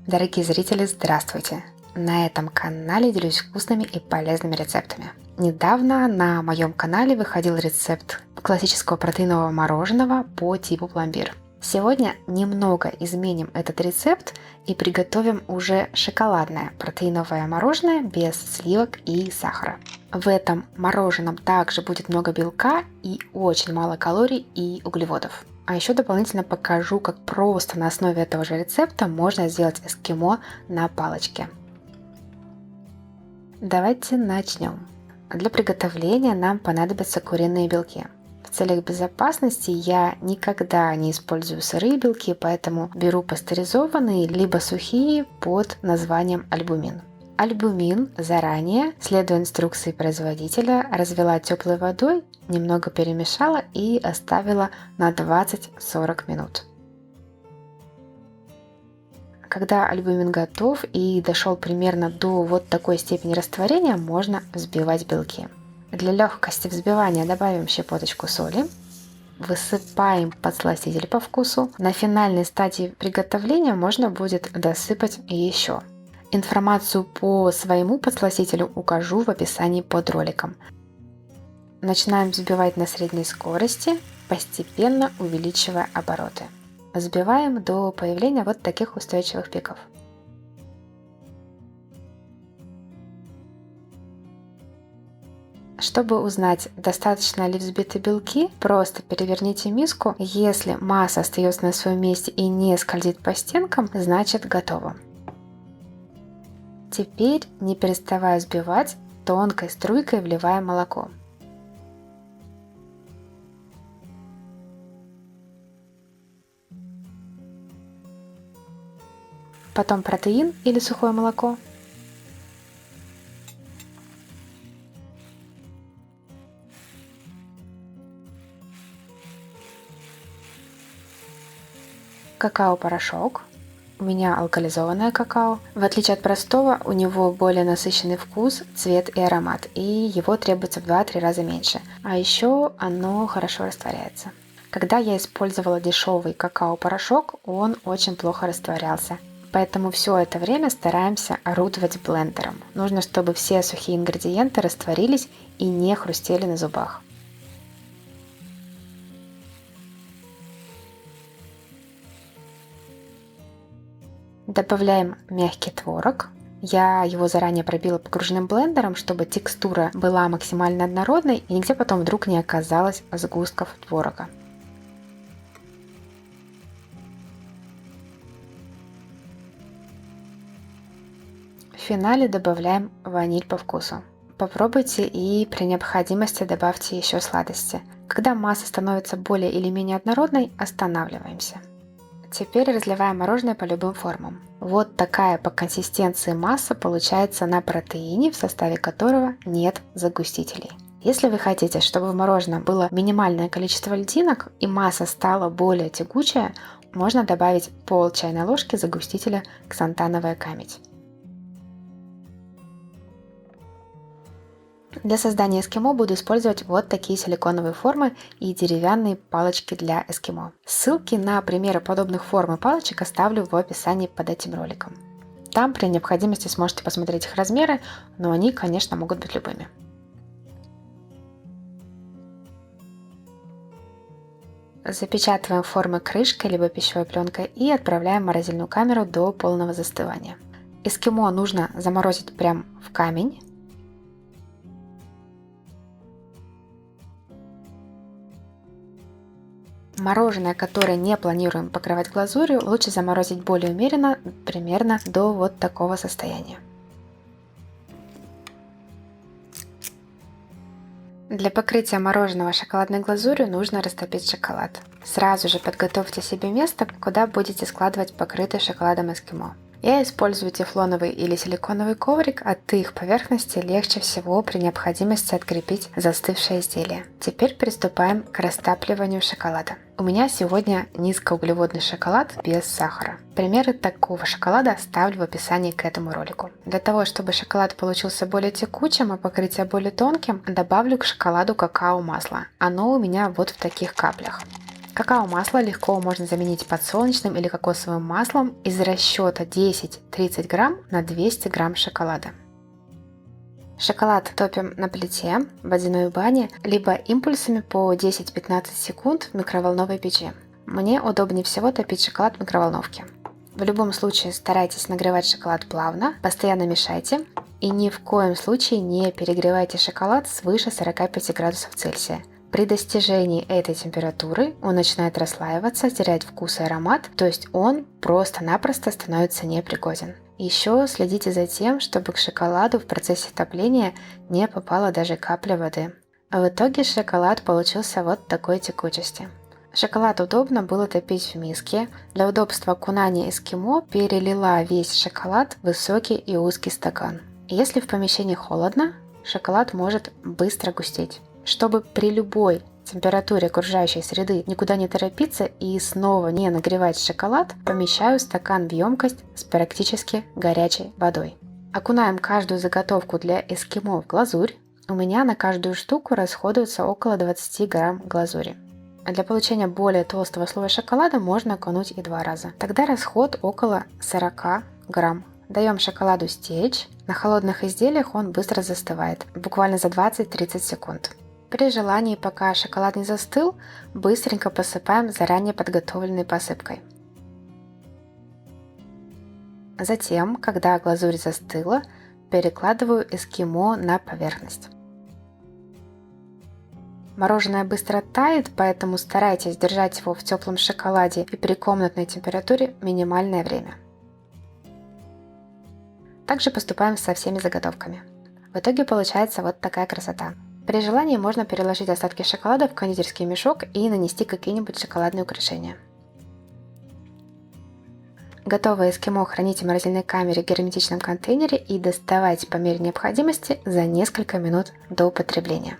Дорогие зрители, здравствуйте! На этом канале делюсь вкусными и полезными рецептами. Недавно на моем канале выходил рецепт классического протеинового мороженого по типу пломбир. Сегодня немного изменим этот рецепт и приготовим уже шоколадное протеиновое мороженое без сливок и сахара. В этом мороженом также будет много белка и очень мало калорий и углеводов. А еще дополнительно покажу, как просто на основе этого же рецепта можно сделать эскимо на палочке. Давайте начнем. Для приготовления нам понадобятся куриные белки. В целях безопасности я никогда не использую сырые белки, поэтому беру пастеризованные либо сухие под названием альбумин. Альбумин заранее, следуя инструкции производителя, развела теплой водой, немного перемешала и оставила на 20-40 минут. Когда альбумин готов и дошел примерно до вот такой степени растворения, можно взбивать белки. Для легкости взбивания добавим щепоточку соли, высыпаем подсластитель по вкусу. На финальной стадии приготовления можно будет досыпать еще. Информацию по своему подсластителю укажу в описании под роликом. Начинаем взбивать на средней скорости, постепенно увеличивая обороты. Взбиваем до появления вот таких устойчивых пиков. Чтобы узнать, достаточно ли взбиты белки, просто переверните миску. Если масса остается на своем месте и не скользит по стенкам, значит готово. Теперь, не переставая взбивать, тонкой струйкой вливаем молоко. Потом протеин или сухое молоко. Какао-порошок. У меня алкализованное какао. В отличие от простого, у него более насыщенный вкус, цвет и аромат, и его требуется в 2-3 раза меньше. А еще оно хорошо растворяется. Когда я использовала дешевый какао-порошок, он очень плохо растворялся. Поэтому все это время стараемся орудовать блендером. Нужно, чтобы все сухие ингредиенты растворились и не хрустели на зубах. Добавляем мягкий творог. Я его заранее пробила погруженным блендером, чтобы текстура была максимально однородной и нигде потом вдруг не оказалось сгустков творога. В финале добавляем ваниль по вкусу. Попробуйте и при необходимости добавьте еще сладости. Когда масса становится более или менее однородной, останавливаемся. Теперь разливаем мороженое по любым формам. Вот такая по консистенции масса получается на протеине, в составе которого нет загустителей. Если вы хотите, чтобы в мороженом было минимальное количество льдинок и масса стала более тягучая, можно добавить пол чайной ложки загустителя ксантановая камедь. Для создания эскимо буду использовать вот такие силиконовые формы и деревянные палочки для эскимо. Ссылки на примеры подобных форм и палочек оставлю в описании под этим роликом. Там при необходимости сможете посмотреть их размеры, но они, конечно, могут быть любыми. Запечатываем формы крышкой либо пищевой пленкой и отправляем в морозильную камеру до полного застывания. Эскимо нужно заморозить прямо в камень. Мороженое, которое не планируем покрывать глазурью, лучше заморозить более умеренно, примерно до вот такого состояния. Для покрытия мороженого шоколадной глазурью нужно растопить шоколад. Сразу же подготовьте себе место, куда будете складывать покрытый шоколадом эскимо. Я использую тефлоновый или силиконовый коврик, от их поверхности легче всего при необходимости открепить застывшее изделие. Теперь приступаем к растапливанию шоколада. У меня сегодня низкоуглеводный шоколад без сахара. Примеры такого шоколада оставлю в описании к этому ролику. Для того, чтобы шоколад получился более текучим, а покрытие более тонким, добавлю к шоколаду какао-масло. Оно у меня вот в таких каплях. Какао-масло легко можно заменить подсолнечным или кокосовым маслом из расчета 10-30 грамм на 200 грамм шоколада. Шоколад топим на плите, в водяной бане, либо импульсами по 10-15 секунд в микроволновой печи. Мне удобнее всего топить шоколад в микроволновке. В любом случае старайтесь нагревать шоколад плавно, постоянно мешайте и ни в коем случае не перегревайте шоколад свыше 45 градусов Цельсия. При достижении этой температуры он начинает расслаиваться, терять вкус и аромат, то есть он просто-напросто становится непригоден. Еще следите за тем, чтобы к шоколаду в процессе топления не попала даже капля воды. А в итоге шоколад получился вот такой текучести. Шоколад удобно было топить в миске. Для удобства окунания эскимо перелила весь шоколад в высокий и узкий стакан. Если в помещении холодно, шоколад может быстро густеть. Чтобы при любой температуре окружающей среды никуда не торопиться и снова не нагревать шоколад, помещаю стакан в емкость с практически горячей водой. Окунаем каждую заготовку для эскимо в глазурь. У меня на каждую штуку расходуется около 20 грамм глазури. А для получения более толстого слоя шоколада можно окунуть и 2 раза. Тогда расход около 40 грамм. Даем шоколаду стечь. На холодных изделиях он быстро застывает, буквально за 20-30 секунд. При желании, пока шоколад не застыл, быстренько посыпаем заранее подготовленной посыпкой. Затем, когда глазурь застыла, перекладываю эскимо на поверхность. Мороженое быстро тает, поэтому старайтесь держать его в теплом шоколаде и при комнатной температуре минимальное время. Также поступаем со всеми заготовками. В итоге получается вот такая красота. При желании можно переложить остатки шоколада в кондитерский мешок и нанести какие-нибудь шоколадные украшения. Готовое эскимо храните в морозильной камере в герметичном контейнере и доставайте по мере необходимости за несколько минут до употребления.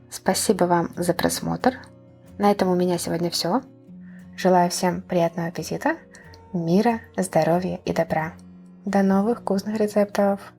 Спасибо вам за просмотр. На этом у меня сегодня все. Желаю всем приятного аппетита, мира, здоровья и добра. До новых вкусных рецептов!